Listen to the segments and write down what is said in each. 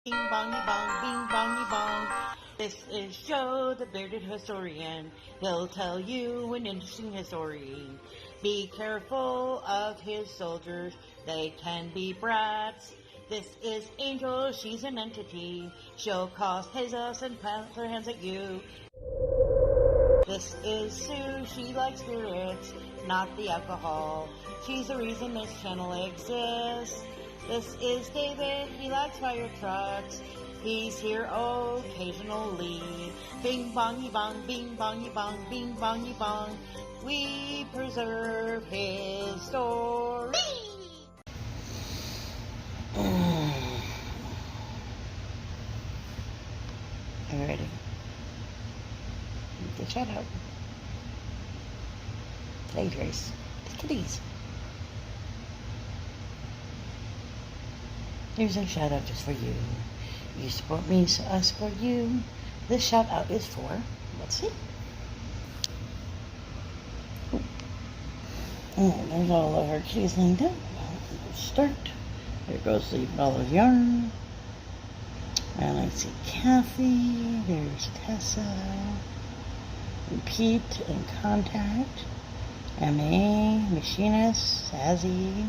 Bing bongy bong, bing bongy bong. This is Joe, the bearded historian. He'll tell you an interesting story. Be careful of his soldiers, they can be brats. This is Angel, she's an entity. She'll cause chaos and plant her hands at you. This is Sue, she likes spirits, not the alcohol. She's the reason this channel exists. This is David, he likes fire trucks. He's here occasionally. Bing bongy bong, bing bongy bong, bing bongy bong. We preserve his story. Alrighty. The shout out. Today's race. The kitties. Here's a shout out just for you. You support me, so I support you. This shout out is for, let's see. Oh, there's all of our kitties lined up. Let's start. There goes the ball of yarn. And I see Kathy. There's Tessa. And Pete and Contact. M.A. Machinist. Sazzy.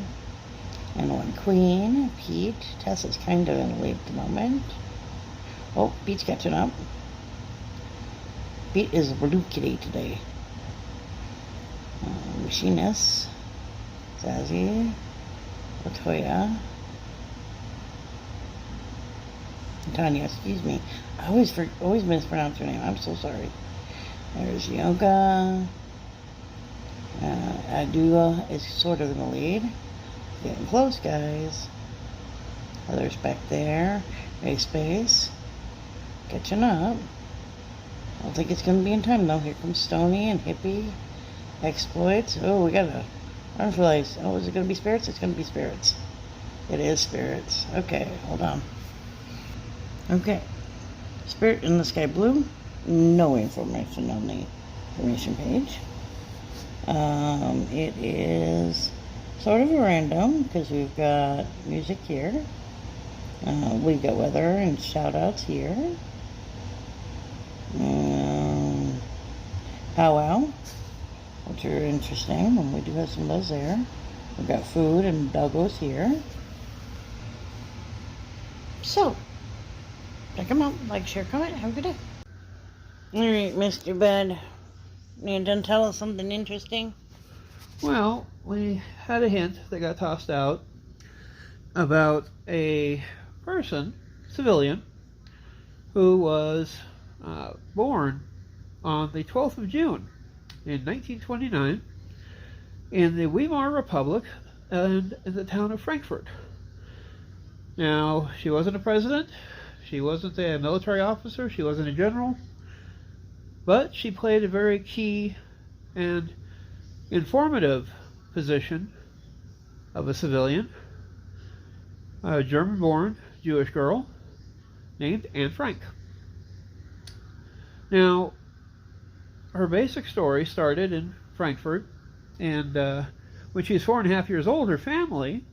And one Queen, Pete. Tessa's kind of in a lead at the moment. Oh, Pete's catching up. Pete is a blue kitty today. Machinist, Zazzy, Latoya, Tanya, excuse me. I always mispronounce her name. I'm so sorry. There's Yoga. Adua is sort of in the lead. Getting close, guys. Others back there. Space. Catching up. I don't think it's going to be in time, though. Here comes Stony and Hippie. Exploits. Oh, we got a Runflies. Oh, is it going to be Spirits? It's going to be Spirits. It is Spirits. Okay, hold on. Okay. Spirit in the Sky Blue. No information on the information page. It is sort of a random because we've got music here. We've got weather and shout outs here. Powwow, which are interesting, and we do have some buzz there. We've got food and doggos here. So, check them out. Like, share, comment. Have a good day. Alright, Mr. Bud. You done tell us something interesting? Well, we had a hint that got tossed out about a person, civilian, who was born on the 12th of June in 1929 in the Weimar Republic and in the town of Frankfurt. Now, she wasn't a president, she wasn't a military officer, she wasn't a general, but she played a very key and informative position of a civilian, a German-born Jewish girl named Anne Frank. Now, her basic story started in Frankfurt, and when she was 4.5 years old, her family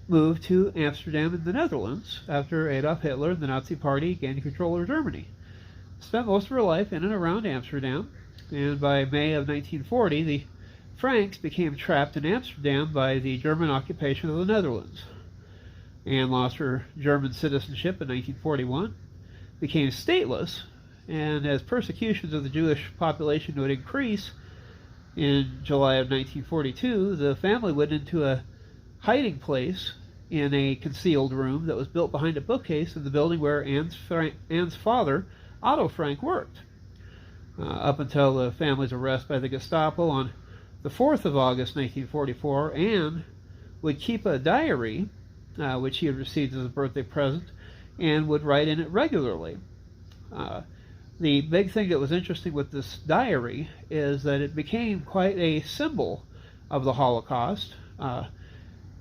moved to Amsterdam in the Netherlands after Adolf Hitler and the Nazi Party gained control of Germany. Spent most of her life in and around Amsterdam, and by May of 1940, the Franks became trapped in Amsterdam by the German occupation of the Netherlands. Anne lost her German citizenship in 1941, became stateless, and as persecutions of the Jewish population would increase, in July of 1942, the family went into a hiding place in a concealed room that was built behind a bookcase in the building where Anne's father, Otto Frank, worked. Up until the family's arrest by the Gestapo on the 4th of August 1944, Anne would keep a diary, which she had received as a birthday present, and would write in it regularly. The big thing that was interesting with this diary is that it became quite a symbol of the Holocaust.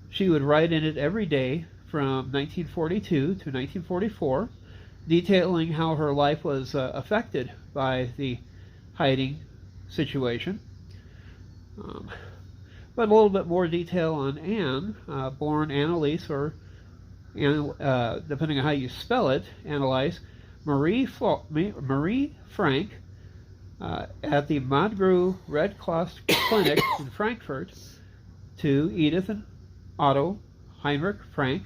She would write in it every day from 1942 to 1944, detailing how her life was affected by the hiding situation. But a little bit more detail on Anne, born Annalise or and depending on how you spell it, analyze Marie Frank at the Mongreux Red Cross Clinic in Frankfurt to Edith and Otto Heinrich Frank.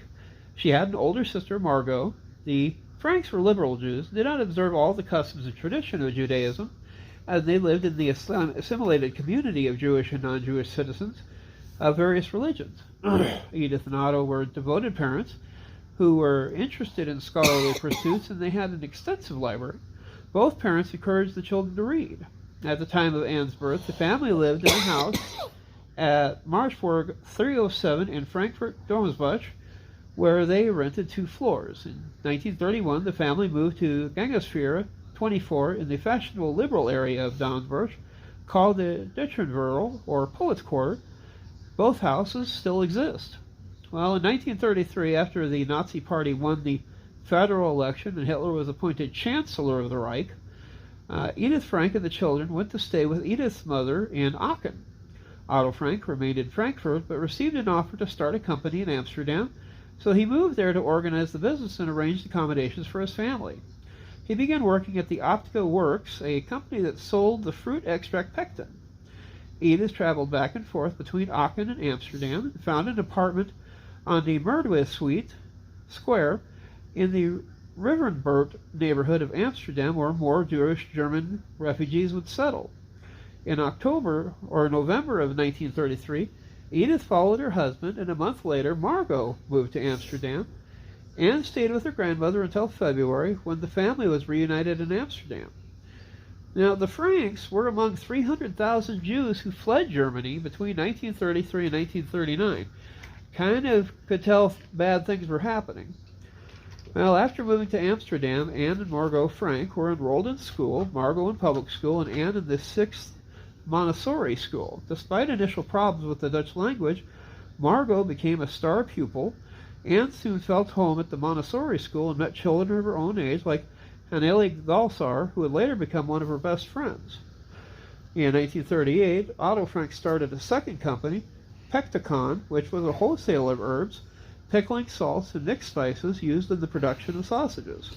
She had an older sister, Margot. The Franks were liberal Jews, did not observe all the customs and tradition of Judaism, as they lived in the assimilated community of Jewish and non-Jewish citizens of various religions. Edith and Otto were devoted parents who were interested in scholarly pursuits, and they had an extensive library. Both parents encouraged the children to read. At the time of Anne's birth, the family lived in a house at Marschburg 307 in Frankfurt-Domsbach, where they rented 2 floors. In 1931, the family moved to Gangesfehre 24 in the fashionable liberal area of Domsbach, called the Ditchenviertel, or Poets' Quarter. Both houses still exist. Well, in 1933, after the Nazi Party won the federal election and Hitler was appointed Chancellor of the Reich, Edith Frank and the children went to stay with Edith's mother in Aachen. Otto Frank remained in Frankfurt, but received an offer to start a company in Amsterdam, so he moved there to organize the business and arrange accommodations for his family. He began working at the Optico Works, a company that sold the fruit extract pectin. Edith traveled back and forth between Aachen and Amsterdam and found an apartment on the Merdwe Square in the Riverenbert neighborhood of Amsterdam, where more Jewish German refugees would settle. In November of 1933, Edith followed her husband, and a month later, Margot moved to Amsterdam and stayed with her grandmother until February, when the family was reunited in Amsterdam. Now, the Franks were among 300,000 Jews who fled Germany between 1933 and 1939. Kind of could tell bad things were happening. Well, after moving to Amsterdam, Anne and Margot Frank were enrolled in school, Margot in public school, and Anne in the 6th Montessori school. Despite initial problems with the Dutch language, Margot became a star pupil. Anne soon felt home at the Montessori school and met children of her own age, like Anneli Galsar, who would later become one of her best friends. In 1938, Otto Frank started a second company, Pecticon, which was a wholesaler of herbs, pickling salts, and mixed spices used in the production of sausages.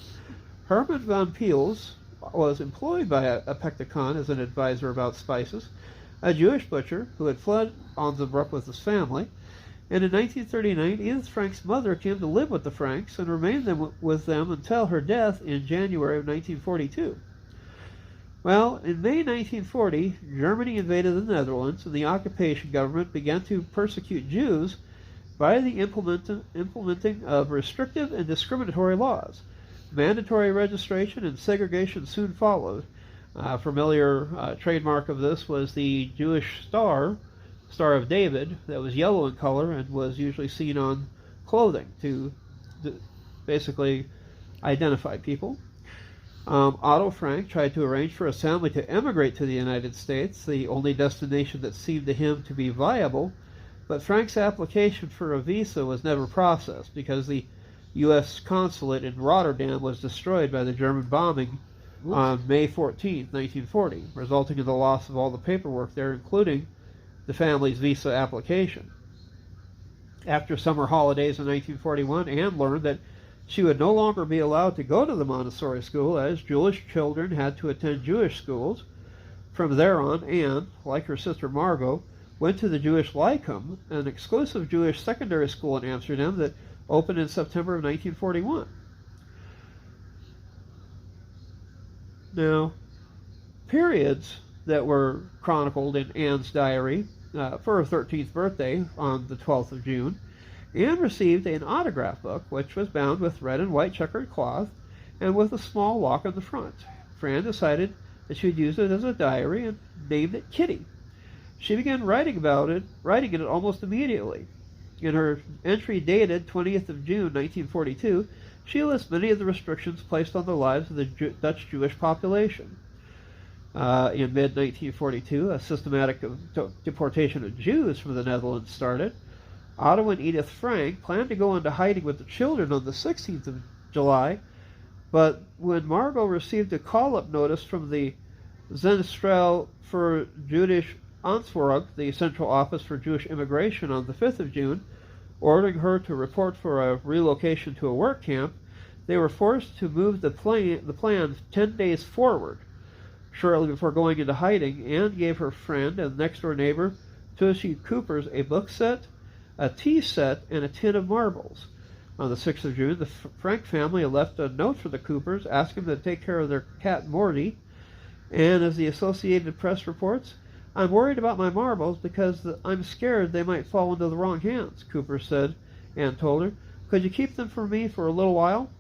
Herman von Peels was employed by a Pecticon as an advisor about spices, a Jewish butcher who had fled Osnabrück with his family, and in 1939, Edith Frank's mother came to live with the Franks and remained with them until her death in January of 1942. Well, in May 1940, Germany invaded the Netherlands, and the occupation government began to persecute Jews by the implementing of restrictive and discriminatory laws. Mandatory registration and segregation soon followed. A familiar trademark of this was the Jewish Star of David, that was yellow in color and was usually seen on clothing to basically identify people. Otto Frank tried to arrange for his family to emigrate to the United States, the only destination that seemed to him to be viable, but Frank's application for a visa was never processed because the U.S. consulate in Rotterdam was destroyed by the German bombing on May 14, 1940, resulting in the loss of all the paperwork there, including the family's visa application. After summer holidays in 1941, Anne learned that she would no longer be allowed to go to the Montessori school, as Jewish children had to attend Jewish schools. From there on, Anne, like her sister Margot, went to the Jewish Lyceum, an exclusive Jewish secondary school in Amsterdam that opened in September of 1941. Now, periods that were chronicled in Anne's diary for her 13th birthday on the 12th of June, Anne received an autograph book, which was bound with red and white checkered cloth and with a small lock on the front. Fran decided that she would use it as a diary and named it Kitty. She began writing it almost immediately. In her entry dated 20th of June, 1942, she lists many of the restrictions placed on the lives of the Dutch Jewish population. In mid-1942, a systematic deportation of Jews from the Netherlands started. Otto and Edith Frank planned to go into hiding with the children on the 16th of July, but when Margot received a call-up notice from the Zentrale für Jüdisch Aanspraak, the Central Office for Jewish Immigration, on the 5th of June, Ordering her to report for a relocation to a work camp, they were forced to move the plan 10 days forward. Shortly before going into hiding, Anne gave her friend and next-door neighbor, Tushy Coopers, a book set, a tea set, and a tin of marbles. On the 6th of June, the Frank family left a note for the Coopers asking them to take care of their cat Morty, and as the Associated Press reports, "I'm worried about my marbles because I'm scared they might fall into the wrong hands," Cooper said. Anne told her. "Could you keep them for me for a little while?"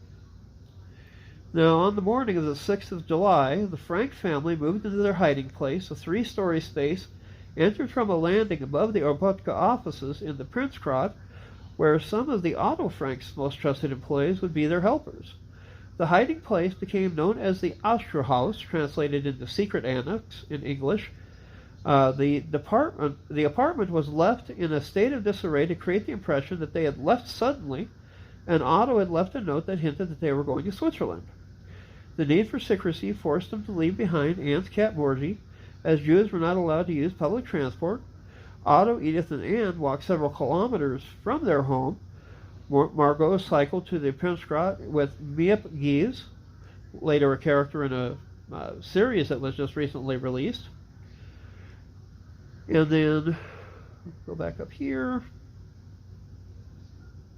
Now, on the morning of the 6th of July, the Frank family moved into their hiding place, a 3-story space, entered from a landing above the Obotka offices in the Princecroft, where some of the Otto Frank's most trusted employees would be their helpers. The hiding place became known as the Austerhaus, translated into Secret Annex in English. The apartment was left in a state of disarray to create the impression that they had left suddenly, and Otto had left a note that hinted that they were going to Switzerland. The need for secrecy forced them to leave behind Anne's cat Morgie, as Jews were not allowed to use public transport. Otto, Edith, and Anne walked several kilometers from their home. Margot cycled to the Princecroft with Miep Gies, later a character in a series that was just recently released. And then, go back up here.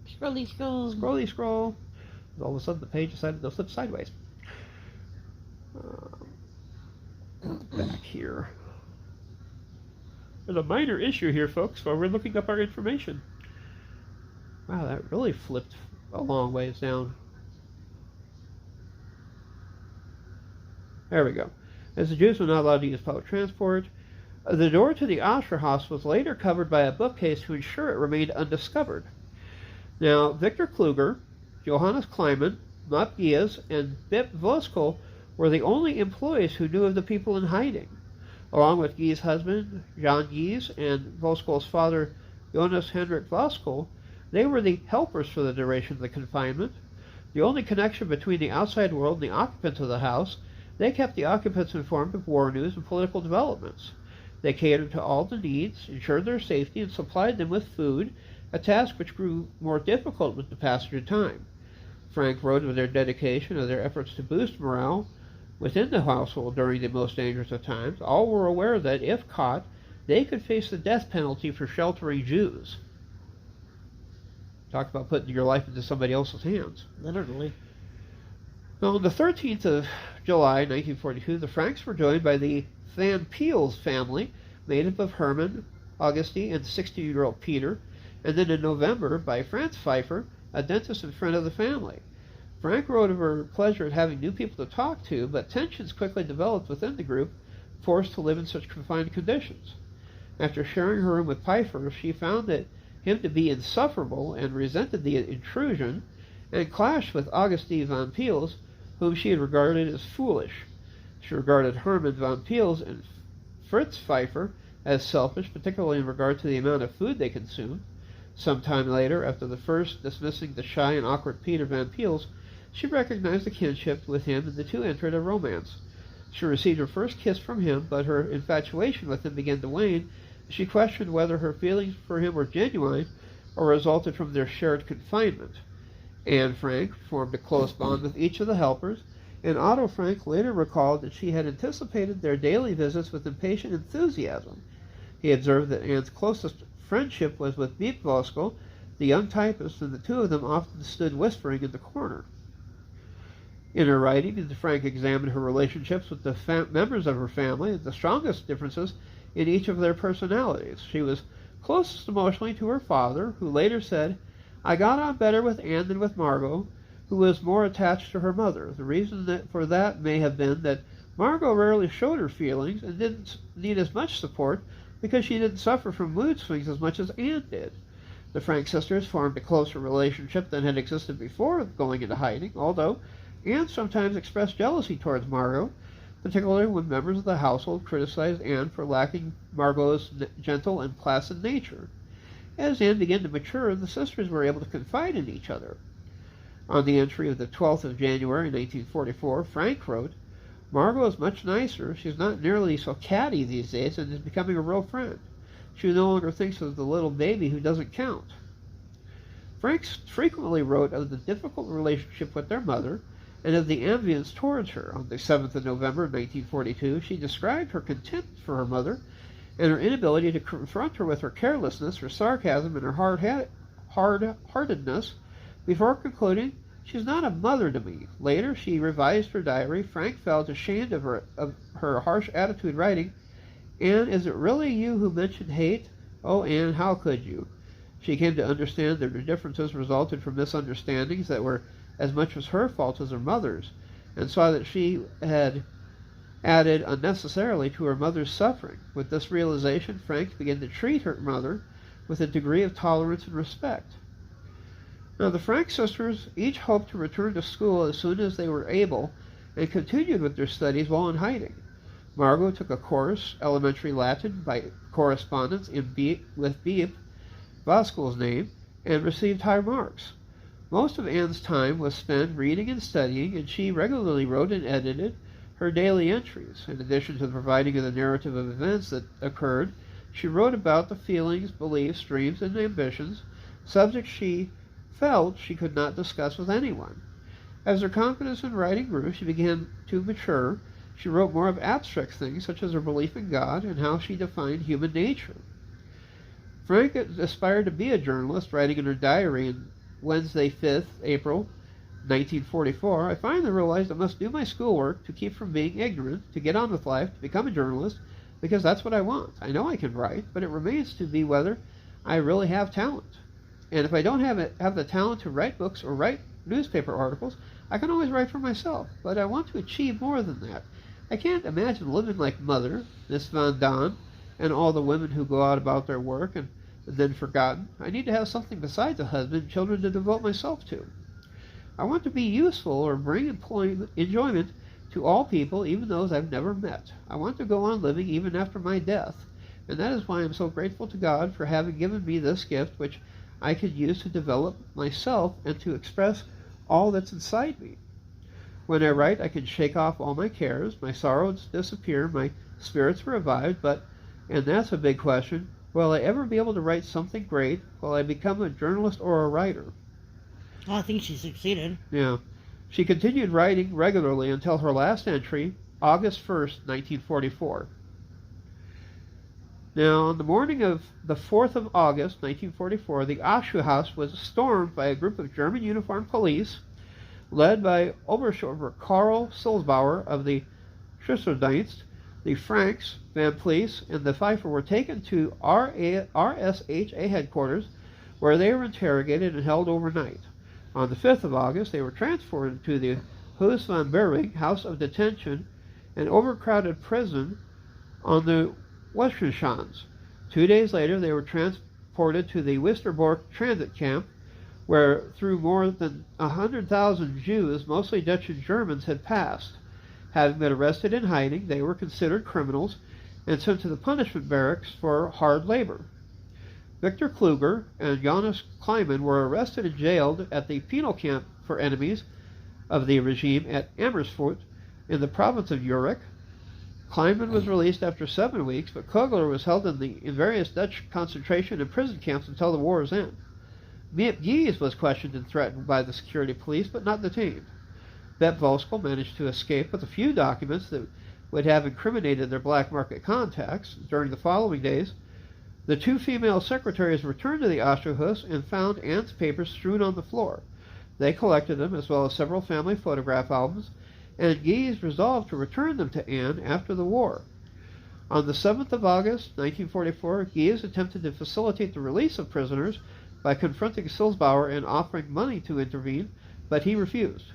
Scrolly scroll. Scrolly scroll. All of a sudden the page decided to flip sideways. Back here. There's a minor issue here, folks, while we're looking up our information. Wow, that really flipped a long ways down. There we go. As the Jews were not allowed to use public transport, the door to the Austerhaus was later covered by a bookcase to ensure it remained undiscovered. Now, Victor Kluger, Johannes Kleiman, Mop Gies, and Bip Voskel were the only employees who knew of the people in hiding. Along with Gies' husband, John Gies, and Voskel's father, Jonas Hendrik Voskel, they were the helpers for the duration of the confinement. The only connection between the outside world and the occupants of the house, they kept the occupants informed of war news and political developments. They catered to all the needs, ensured their safety, and supplied them with food, a task which grew more difficult with the passage of time. Frank wrote of their dedication and their efforts to boost morale within the household during the most dangerous of times. All were aware that, if caught, they could face the death penalty for sheltering Jews. Talk about putting your life into somebody else's hands. Literally. Now, on the 13th of July, 1942, the Franks were joined by the Van Peels family, made up of Herman, Auguste, and 60-year-old Peter, and then in November by Franz Pfeiffer, a dentist and friend of the family. Frank wrote of her pleasure at having new people to talk to, but tensions quickly developed within the group, forced to live in such confined conditions. After sharing her room with Pfeiffer, she found him to be insufferable and resented the intrusion, and clashed with Auguste van Peels, whom she had regarded as foolish. She regarded Herman von Peels and Fritz Pfeiffer as selfish, particularly in regard to the amount of food they consumed. Some time later, after the first dismissing the shy and awkward Peter van Peels, she recognized the kinship with him, and the two entered a romance. She received her first kiss from him, but her infatuation with him began to wane. She questioned whether her feelings for him were genuine or resulted from their shared confinement. Anne Frank formed a close bond with each of the helpers, and Otto Frank later recalled that she had anticipated their daily visits with impatient enthusiasm. He observed that Anne's closest friendship was with Beep Voskel, the young typist, and the two of them often stood whispering in the corner. In her writing, Frank examined her relationships with the members of her family and the strongest differences in each of their personalities. She was closest emotionally to her father, who later said, "I got on better with Anne than with Margot, who was more attached to her mother. The reason for that may have been that Margot rarely showed her feelings and didn't need as much support because she didn't suffer from mood swings as much as Anne did." The Frank sisters formed a closer relationship than had existed before going into hiding, although Anne sometimes expressed jealousy towards Margot, particularly when members of the household criticized Anne for lacking Margot's gentle and placid nature. As Anne began to mature, the sisters were able to confide in each other. On the entry of the 12th of January 1944, Frank wrote, "Margot is much nicer. She's not nearly so catty these days and is becoming a real friend. She no longer thinks of the little baby who doesn't count." Franks frequently wrote of the difficult relationship with their mother and of the enviance towards her. On the 7th of November 1942, she described her contempt for her mother and her inability to confront her with her carelessness, her sarcasm, and her hard-heartedness, before concluding, "She's not a mother to me." Later, she revised her diary. Frank felt ashamed of her harsh attitude, writing, "Anne, is it really you who mentioned hate? Oh, Anne, how could you?" She came to understand that their differences resulted from misunderstandings that were as much as her fault as her mother's, and saw that she had added unnecessarily to her mother's suffering. With this realization, Frank began to treat her mother with a degree of tolerance and respect. Now, the Frank sisters each hoped to return to school as soon as they were able and continued with their studies while in hiding. Margot took a course, elementary Latin, by correspondence with Beep, Voskuil's name, and received high marks. Most of Anne's time was spent reading and studying, and she regularly wrote and edited her daily entries. In addition to providing the narrative of events that occurred, she wrote about the feelings, beliefs, dreams, and ambitions, subjects she felt she could not discuss with anyone. As her confidence in writing grew, she began to mature. She wrote more of abstract things, such as her belief in God and how she defined human nature. Frank aspired to be a journalist, writing in her diary on Wednesday, 5th April 1944, "I finally realized I must do my schoolwork to keep from being ignorant, to get on with life, to become a journalist, because that's what I want. I know I can write, but it remains to be whether I really have talent. And if I don't have the talent to write books or write newspaper articles, I can always write for myself. But I want to achieve more than that. I can't imagine living like Mother, Miss Van Daan, and all the women who go out about their work and then forgotten. I need to have something besides a husband and children to devote myself to. I want to be useful or bring enjoyment to all people, even those I've never met. I want to go on living even after my death. And that is why I'm so grateful to God for having given me this gift, which I could use to develop myself and to express all that's inside me. When I write, I can shake off all my cares, my sorrows disappear, my spirits revive, but, and that's a big question, will I ever be able to write something great? Will I become a journalist or a writer?" Well, I think she succeeded. Yeah. She continued writing regularly until her last entry, August 1st, 1944. Now, on the morning of the 4th of August, 1944, the Ashu House was stormed by a group of German uniformed police, led by Oberstdorfer Karl Silsbauer of the Schützendienst. The Franks, Van Pleece, and the Pfeiffer were taken to RSHA headquarters, where they were interrogated and held overnight. On the 5th of August, they were transported to the Huis van Bewaring, House of Detention, an overcrowded prison on the Westerschans. 2 days later, they were transported to the Westerbork transit camp, where through more than 100,000 Jews, mostly Dutch and Germans, had passed. Having been arrested in hiding, they were considered criminals and sent to the punishment barracks for hard labor. Victor Kluger and Jonas Kleiman were arrested and jailed at the penal camp for enemies of the regime at Amersfoort in the province of Urk. Kleiman was released after 7 weeks, but Kugler was held in various Dutch concentration and prison camps until the war's end. Miep Gies was questioned and threatened by the security police, but not detained. Bet Voskuil managed to escape with a few documents that would have incriminated their black market contacts. During the following days, the 2 female secretaries returned to the Ashuhus and found Anne's papers strewn on the floor. They collected them, as well as several family photograph albums, and Gies resolved to return them to Anne after the war. On the 7th of August, 1944, Gies attempted to facilitate the release of prisoners by confronting Silsbauer and offering money to intervene, but he refused.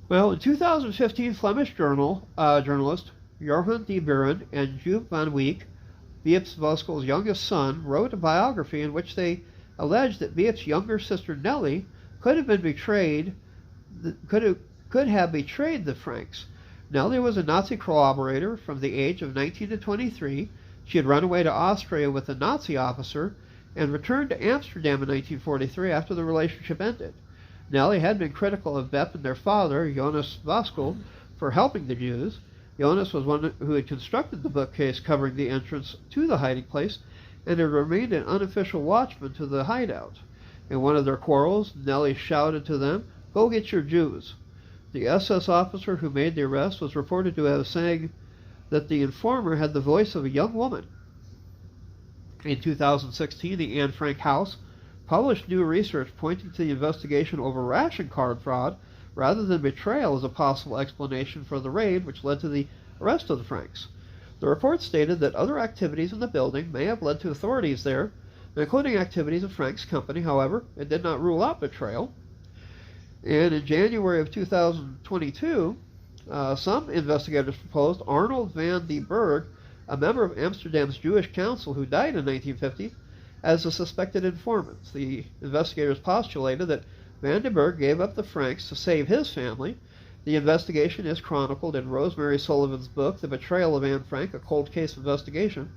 Well, in 2015, Flemish journalist Johan de Buren and Joop van Wijk, Beeps Voskuil's youngest son, wrote a biography in which they alleged that Beep's younger sister Nellie could have betrayed the Franks. Nellie was a Nazi collaborator from the age of 19 to 23. She had run away to Austria with a Nazi officer and returned to Amsterdam in 1943 after the relationship ended. Nellie had been critical of Bepp and their father, Jonas Voskuil, for helping the Jews. Jonas was one who had constructed the bookcase covering the entrance to the hiding place, and had remained an unofficial watchman to the hideout. In one of their quarrels, Nelly shouted to them, "Go get your Jews." The SS officer who made the arrest was reported to have saying that the informer had the voice of a young woman. In 2016, the Anne Frank House published new research pointing to the investigation over ration card fraud rather than betrayal as a possible explanation for the raid which led to the arrest of the Franks. The report stated that other activities in the building may have led to authorities there, including activities of Frank's company. However, it did not rule out betrayal. And in January of 2022, some investigators proposed Arnold van den Berg, a member of Amsterdam's Jewish Council who died in 1950, as a suspected informant. The investigators postulated that van den Berg gave up the Franks to save his family. The investigation is chronicled in Rosemary Sullivan's book, The Betrayal of Anne Frank, a Cold Case Investigation.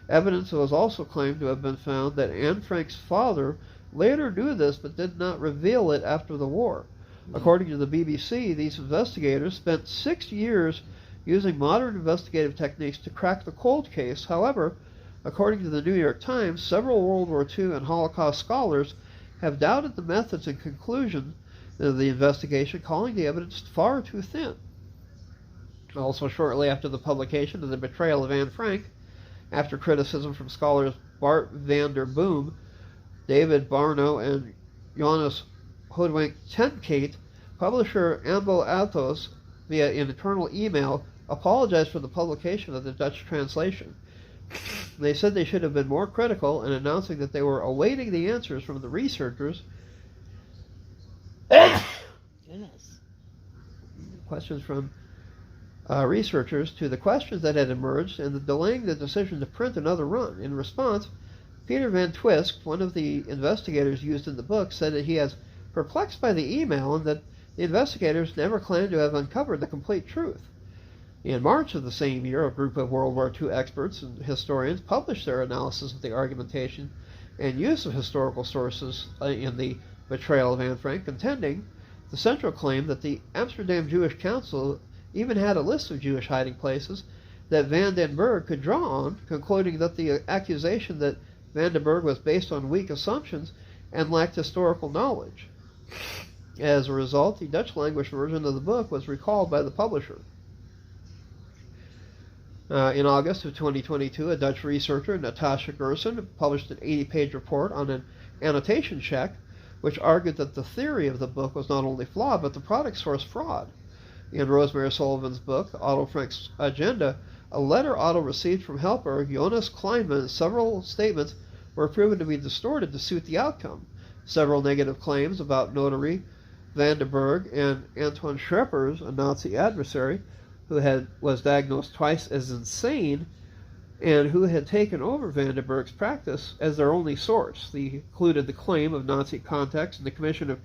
Evidence was also claimed to have been found that Anne Frank's father later knew this but did not reveal it after the war. According to the BBC, these investigators spent 6 years using modern investigative techniques to crack the cold case. However, according to the New York Times, several World War II and Holocaust scholars have doubted the methods and conclusion of the investigation, calling the evidence far too thin. Also, shortly after the publication of The Betrayal of Anne Frank, after criticism from scholars Bart van der Boom, David Barno, and Jonas Hoodwink Tenkate, publisher Ambo Athos, via an internal email, apologized for the publication of the Dutch translation. They said they should have been more critical in announcing that they were awaiting the answers from the researchers. Goodness. Questions from researchers to the questions that had emerged and delaying the decision to print another run. In response, Peter Van Twisk, one of the investigators used in the book, said that he is perplexed by the email and that the investigators never claimed to have uncovered the complete truth. In March of the same year, a group of World War II experts and historians published their analysis of the argumentation and use of historical sources in the Betrayal of Anne Frank, contending the central claim that the Amsterdam Jewish Council even had a list of Jewish hiding places that van den Berg could draw on, concluding that the accusation that van den Berg was based on weak assumptions and lacked historical knowledge. As a result, the Dutch-language version of the book was recalled by the publisher. In August of 2022, a Dutch researcher, Natasha Gerson, published an 80-page report on an annotation check, which argued that the theory of the book was not only flawed, but the product source fraud. In Rosemary Sullivan's book, Otto Frank's Agenda, a letter Otto received from helper Jonas Kleinman, and several statements were proven to be distorted to suit the outcome. Several negative claims about notary van den Berg and Anton Schreppers, a Nazi adversary, who was diagnosed twice as insane and who had taken over van den Berg's practice as their only source. They included the claim of Nazi contacts and the commission of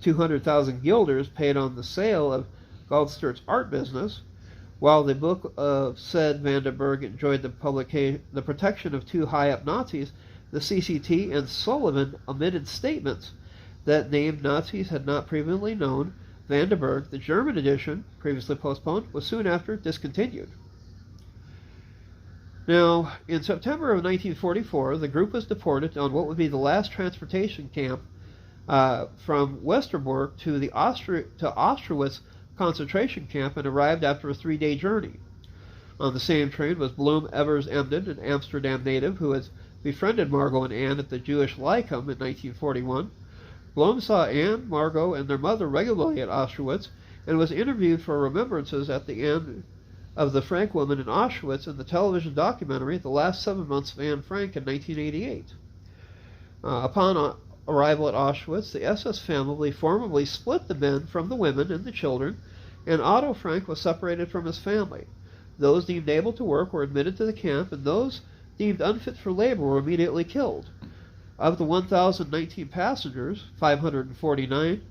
200,000 guilders paid on the sale of Goldstert's art business. While the book said van den Berg enjoyed the protection of two high-up Nazis, the CCT and Sullivan omitted statements that named Nazis had not previously known van den Berg. The German edition, previously postponed, was soon after discontinued. Now, in September of 1944, the group was deported on what would be the last transportation camp from Westerbork to the Auschwitz concentration camp and arrived after a 3-day journey. On the same train was Bloem Evers Emden, an Amsterdam native who had befriended Margot and Anne at the Jewish Lyceum in 1941. Bloem saw Anne, Margot, and their mother regularly at Auschwitz and was interviewed for remembrances at the end of the Frank woman in Auschwitz in the television documentary The Last 7 Months of Anne Frank in 1988. Upon arrival at Auschwitz, the SS family formally split the men from the women and the children, and Otto Frank was separated from his family. Those deemed able to work were admitted to the camp, and those deemed unfit for labor were immediately killed. Of the 1,019 passengers, 549,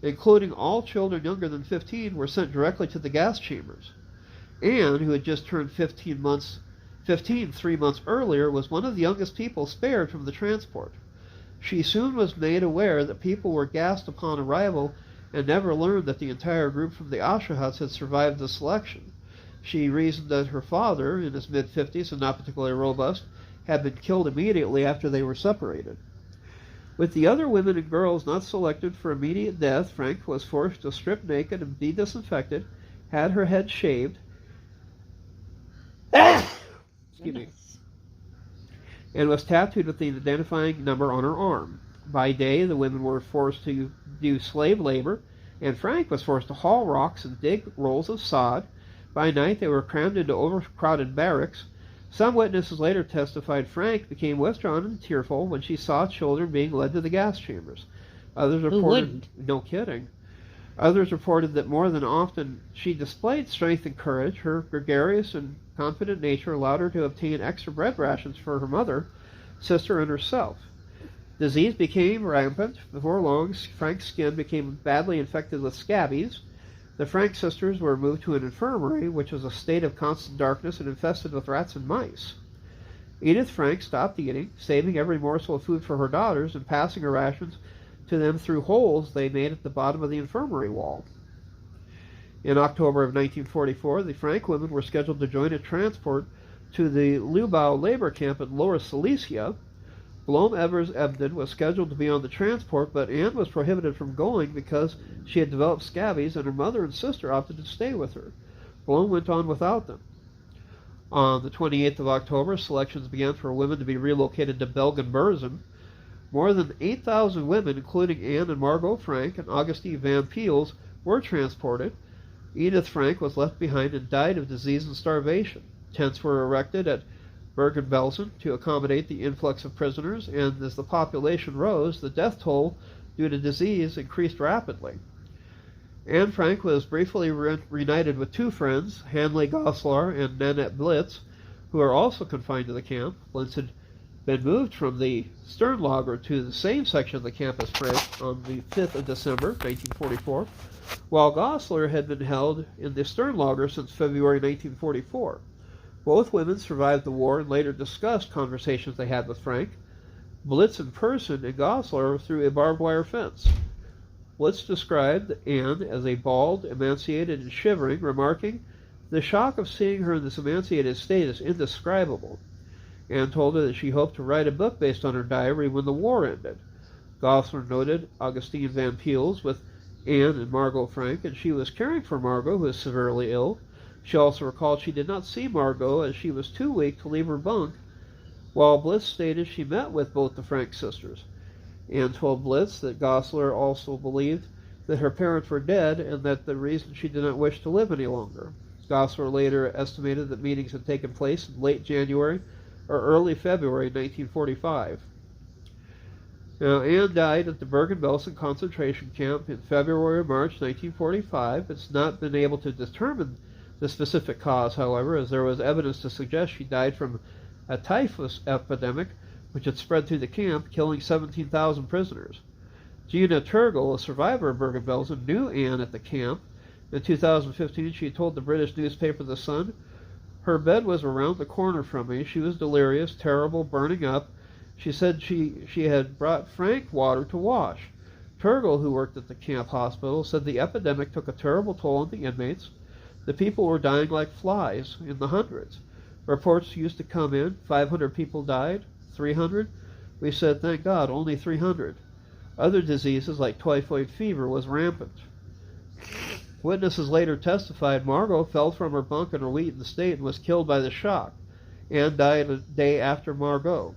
including all children younger than 15, were sent directly to the gas chambers. Anne, who had just turned 15 3 months earlier, was one of the youngest people spared from the transport. She soon was made aware that people were gassed upon arrival and never learned that the entire group from the Auschwitz had survived the selection. She reasoned that her father, in his mid-50s and not particularly robust, had been killed immediately after they were separated. With the other women and girls not selected for immediate death, Frank was forced to strip naked and be disinfected, had her head shaved, excuse me, and was tattooed with the identifying number on her arm. By day, the women were forced to do slave labor, and Frank was forced to haul rocks and dig rolls of sod. By night, they were crammed into overcrowded barracks. Some witnesses later testified Frank became withdrawn and tearful when she saw children being led to the gas chambers. Others reported, who wouldn't? No kidding. Others reported that more than often she displayed strength and courage. Her gregarious and confident nature allowed her to obtain extra bread rations for her mother, sister, and herself. Disease became rampant. Before long, Frank's skin became badly infected with scabies. The Frank sisters were moved to an infirmary, which was a state of constant darkness and infested with rats and mice. Edith Frank stopped eating, saving every morsel of food for her daughters and passing her rations to them through holes they made at the bottom of the infirmary wall. In October of 1944, the Frank women were scheduled to join a transport to the Lubau labor camp in Lower Silesia. Blom Evers Ebden was scheduled to be on the transport, but Anne was prohibited from going because she had developed scabies, and her mother and sister opted to stay with her. Blom went on without them. On the 28th of October, selections began for women to be relocated to Bergen-Belsen. More than 8,000 women, including Anne and Margot Frank and Augustine Van Peels, were transported. Edith Frank was left behind and died of disease and starvation. Tents were erected at Bergen-Belsen to accommodate the influx of prisoners, and as the population rose, the death toll due to disease increased rapidly. Anne Frank was briefly reunited with two friends, Hanley Goslar and Nanette Blitz, who are also confined to the camp. Blitz had been moved from the Sternlager to the same section of the camp as Frank on the 5th of December, 1944, while Goslar had been held in the Sternlager since February 1944. Both women survived the war and later discussed conversations they had with Frank. Blitz in person and Goslar through a barbed wire fence. Blitz described Anne as a bald, emaciated, and shivering, remarking, "The shock of seeing her in this emaciated state is indescribable." Anne told her that she hoped to write a book based on her diary when the war ended. Goslar noted Augustine Van Peels with Anne and Margot Frank, and she was caring for Margot, who was severely ill. She also recalled she did not see Margot as she was too weak to leave her bunk, while Blitz stated she met with both the Frank sisters. Anne told Blitz that Goslar also believed that her parents were dead and that the reason she did not wish to live any longer. Goslar later estimated that meetings had taken place in late January or early February 1945. Now, Anne died at the Bergen-Belsen concentration camp in February or March 1945. It's not been able to determine the specific cause, however, as there was evidence to suggest she died from a typhus epidemic which had spread through the camp, killing 17,000 prisoners. Gina Turgle, a survivor of Bergen-Belsen, knew Anne at the camp. In 2015, she told the British newspaper The Sun, "Her bed was around the corner from me. She was delirious, terrible, burning up. She said she had brought Frank water to wash." Turgle, who worked at the camp hospital, said the epidemic took a terrible toll on the inmates. The people were dying like flies, in the hundreds. Reports used to come in, 500 people died, 300. We said, thank God, only 300. Other diseases like typhoid fever was rampant. Witnesses later testified Margot fell from her bunk in a weakened state and was killed by the shock. Anne died a day after Margot.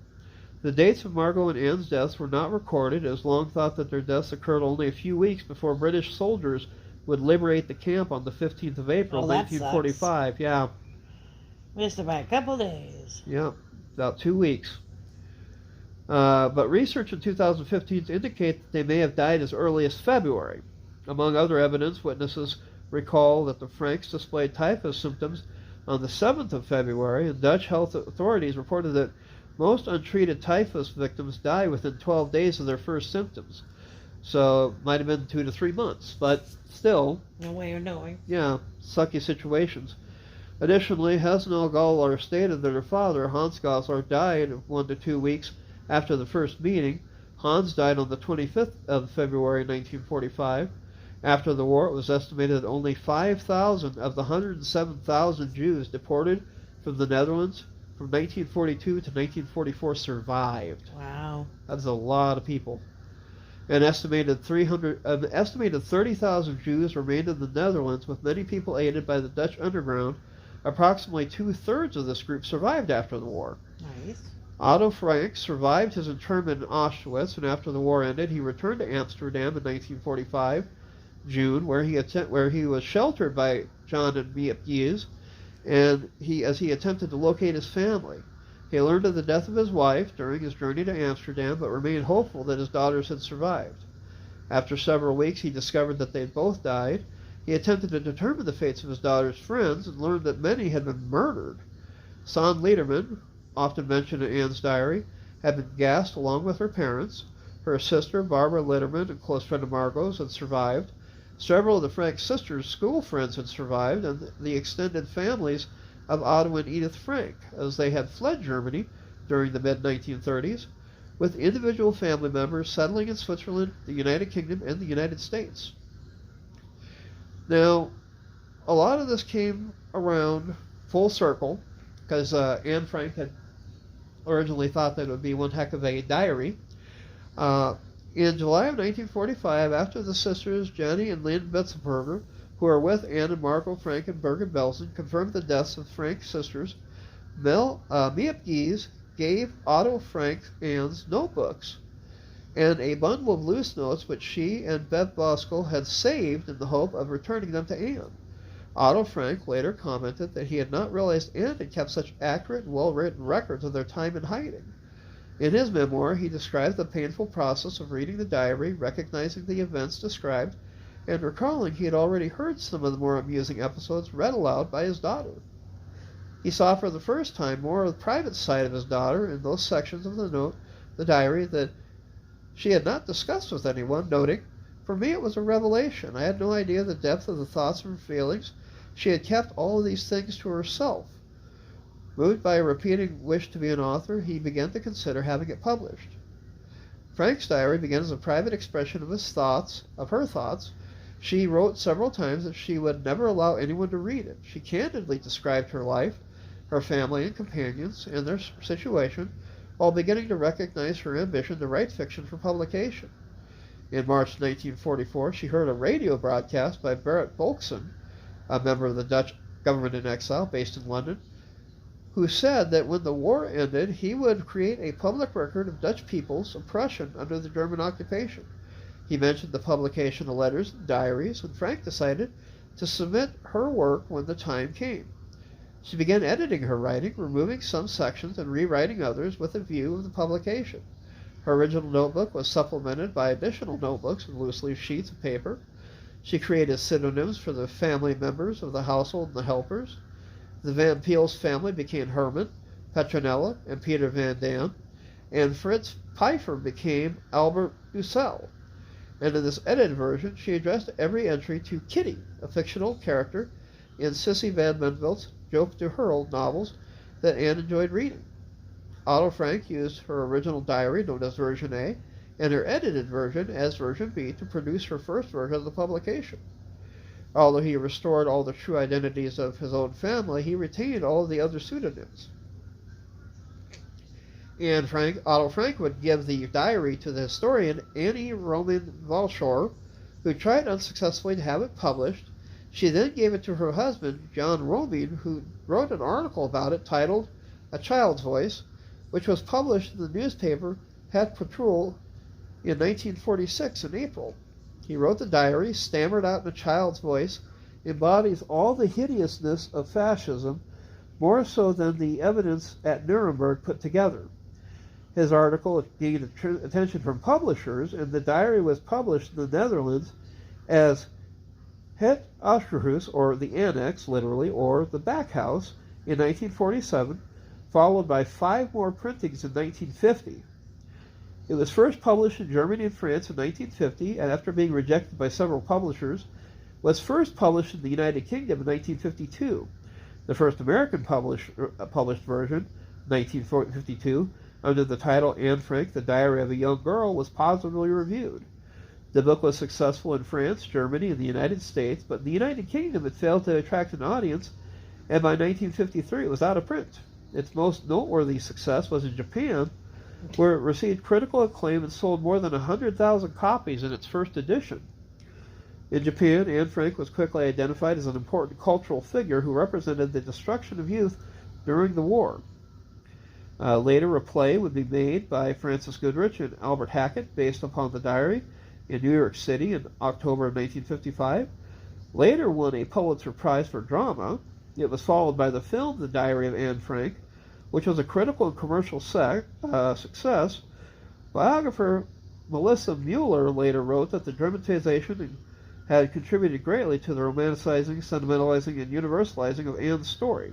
The dates of Margot and Anne's deaths were not recorded, as Long thought that their deaths occurred only a few weeks before British soldiers would liberate the camp on the 15th of April, 1945. Sucks. Yeah. Missed it by a couple days. Yeah, about 2 weeks. But research in 2015 indicate that they may have died as early as February. Among other evidence, witnesses recall that the Franks displayed typhus symptoms on the 7th of February, and Dutch health authorities reported that most untreated typhus victims die within 12 days of their first symptoms. So it might have been 2 to 3 months, but still. No way of knowing. Yeah, sucky situations. Additionally, Hesnel Goslar stated that her father, Hans Goslar, died 1 to 2 weeks after the first meeting. Hans died on the 25th of February 1945. After the war, it was estimated that only 5,000 of the 107,000 Jews deported from the Netherlands, from from 1942 to 1944 survived. Wow. That's a lot of people. An estimated 30,000 Jews remained in the Netherlands, with many people aided by the Dutch underground. Approximately 2/3 of this group survived after the war. Nice. Otto Frank survived his internment in Auschwitz, and after the war ended, he returned to Amsterdam in 1945, June, where he was sheltered by John and Miep Gies, and as he attempted to locate his family. He learned of the death of his wife during his journey to Amsterdam, but remained hopeful that his daughters had survived. After several weeks, he discovered that they had both died. He attempted to determine the fates of his daughter's friends and learned that many had been murdered. Son Liederman, often mentioned in Anne's diary, had been gassed along with her parents. Her sister, Barbara Liederman, a close friend of Margot's, had survived. Several of the Frank sisters' school friends had survived, and the extended families of Otto and Edith Frank, as they had fled Germany during the mid-1930s, with individual family members settling in Switzerland, the United Kingdom, and the United States. Now, a lot of this came around full circle, because Anne Frank had originally thought that it would be one heck of a diary. In July of 1945, after the sisters Jenny and Lynn Bitzelberger, who were with Anne and Margot Frank in Bergen-Belsen, confirmed the deaths of Frank's sisters, Miep Gies gave Otto Frank Anne's notebooks and a bundle of loose notes which she and Bev Boskel had saved in the hope of returning them to Anne. Otto Frank later commented that he had not realized Anne had kept such accurate and well-written records of their time in hiding. In his memoir, he describes the painful process of reading the diary, recognizing the events described, and recalling he had already heard some of the more amusing episodes read aloud by his daughter. He saw for the first time more of the private side of his daughter in those sections of the diary that she had not discussed with anyone, noting, "For me it was a revelation. I had no idea the depth of the thoughts and feelings. She had kept all of these things to herself." Moved by a repeating wish to be an author, he began to consider having it published. Frank's diary began as a private expression of her thoughts. She wrote several times that she would never allow anyone to read it. She candidly described her life, her family and companions, and their situation, while beginning to recognize her ambition to write fiction for publication. In March 1944, she heard a radio broadcast by Barrett Volksen, a member of the Dutch government in exile based in London, who said that when the war ended, he would create a public record of Dutch people's oppression under the German occupation. He mentioned the publication of letters and diaries, and Frank decided to submit her work when the time came. She began editing her writing, removing some sections and rewriting others with a view of the publication. Her original notebook was supplemented by additional notebooks and loose-leaf sheets of paper. She created pseudonyms for the family members of the household and the helpers. The Van Peels family became Herman, Petronella, and Peter Van Dam, and Fritz Pfeiffer became Albert Dussel. And in this edited version, she addressed every entry to Kitty, a fictional character in Sissy Van Menvelt's Joke de Hurl novels that Anne enjoyed reading. Otto Frank used her original diary, known as Version A, and her edited version as Version B to produce her first version of the publication. Although he restored all the true identities of his own family, he retained all of the other pseudonyms. And Otto Frank would give the diary to the historian Annie Roman Valshore, who tried unsuccessfully to have it published. She then gave it to her husband, John Romin, who wrote an article about it titled A Child's Voice, which was published in the newspaper Het Patrool in 1946 in April. He wrote the diary, stammered out in a child's voice, embodies all the hideousness of fascism, more so than the evidence at Nuremberg put together. His article gained attention from publishers, and the diary was published in the Netherlands as Het Achterhuis, or the Annex, literally, or the Back House, in 1947, followed by 5 more printings in 1950. It was first published in Germany and France in 1950, and after being rejected by several publishers, was first published in the United Kingdom in 1952. The first American published version, 1952, under the title Anne Frank, The Diary of a Young Girl, was positively reviewed. The book was successful in France, Germany, and the United States, but in the United Kingdom it failed to attract an audience, and by 1953 it was out of print. Its most noteworthy success was in Japan, where it received critical acclaim and sold more than 100,000 copies in its first edition. In Japan, Anne Frank was quickly identified as an important cultural figure who represented the destruction of youth during the war. Later, a play would be made by Francis Goodrich and Albert Hackett based upon the diary in New York City in October of 1955. Later won a Pulitzer Prize for drama. It was followed by the film The Diary of Anne Frank, which was a critical and commercial success. Biographer Melissa Mueller later wrote that the dramatization had contributed greatly to the romanticizing, sentimentalizing, and universalizing of Anne's story.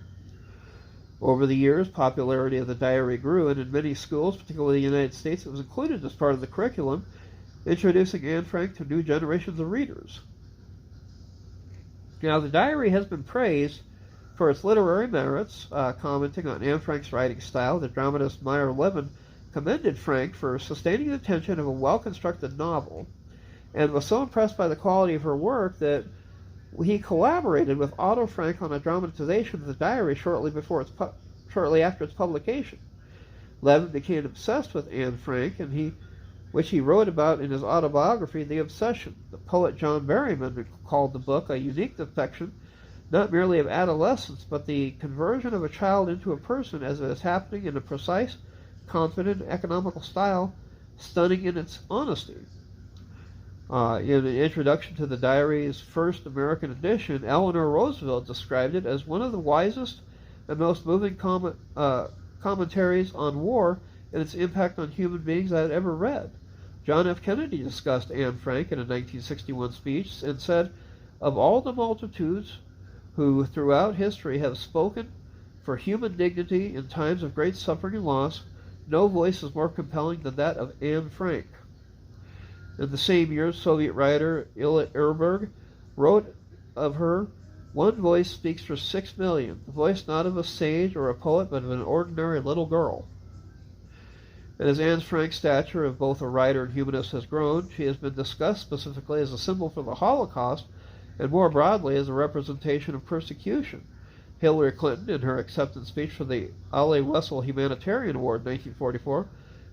Over the years, popularity of the diary grew, and in many schools, particularly in the United States, it was included as part of the curriculum, introducing Anne Frank to new generations of readers. Now, the diary has been praised for its literary merits. Commenting on Anne Frank's writing style, the dramatist Meyer Levin commended Frank for sustaining the tension of a well-constructed novel, and was so impressed by the quality of her work that he collaborated with Otto Frank on a dramatization of the diary shortly after its publication. Levin became obsessed with Anne Frank, which he wrote about in his autobiography, The Obsession. The poet John Berryman called the book a unique depiction, not merely of adolescence, but the conversion of a child into a person as it is happening in a precise, confident, economical style, stunning in its honesty. In an introduction to the diary's first American edition, Eleanor Roosevelt described it as one of the wisest and most moving commentaries on war and its impact on human beings I had ever read. John F. Kennedy discussed Anne Frank in a 1961 speech and said, "Of all the multitudes who throughout history have spoken for human dignity in times of great suffering and loss, no voice is more compelling than that of Anne Frank." In the same year, Soviet writer Ilit Erberg wrote of her, "One voice speaks for 6 million, the voice not of a sage or a poet, but of an ordinary little girl." And as Anne Frank's stature of both a writer and humanist has grown, she has been discussed specifically as a symbol for the Holocaust, and more broadly as a representation of persecution. Hillary Clinton, in her acceptance speech for the Ale Wessel Humanitarian Award in 1944,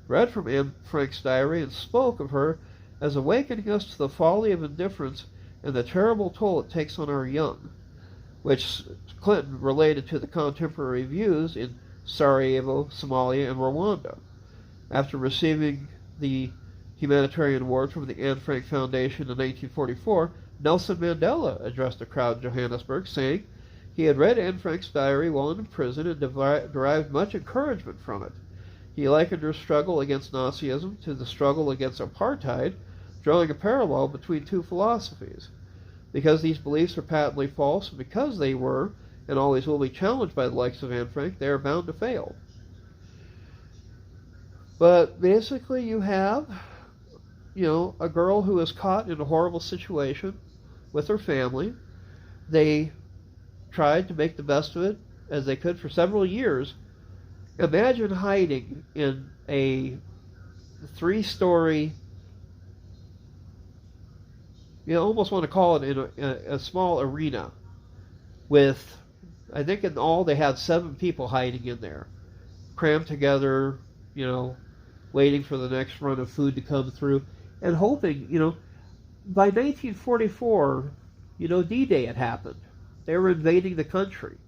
read from Anne Frank's diary and spoke of her as awakening us to the folly of indifference and the terrible toll it takes on our young, which Clinton related to the contemporary views in Sarajevo, Somalia, and Rwanda. After receiving the Humanitarian Award from the Anne Frank Foundation in 1944, Nelson Mandela addressed a crowd in Johannesburg, saying he had read Anne Frank's diary while in prison and derived much encouragement from it. He likened her struggle against Nazism to the struggle against apartheid, drawing a parallel between two philosophies. Because these beliefs are patently false, and because they were, and always will be, challenged by the likes of Anne Frank, they are bound to fail. But basically you have, a girl who is caught in a horrible situation with her family. They tried to make the best of it as they could for several years. Imagine hiding in a 3-story, you almost want to call it in a small arena with, I think in all they had 7 people hiding in there, crammed together, waiting for the next run of food to come through, and hoping, by 1944, D-Day had happened. They were invading the country.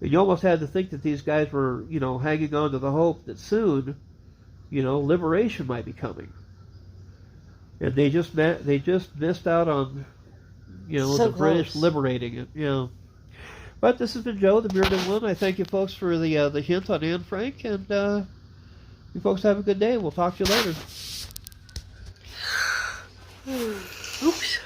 And you almost had to think that these guys were, hanging on to the hope that soon, liberation might be coming. And they just missed out on, So the British close. liberating it. But this has been Joe, the Bearded One. I thank you folks for the hint on Anne Frank, and you folks have a good day. We'll talk to you later. Oops.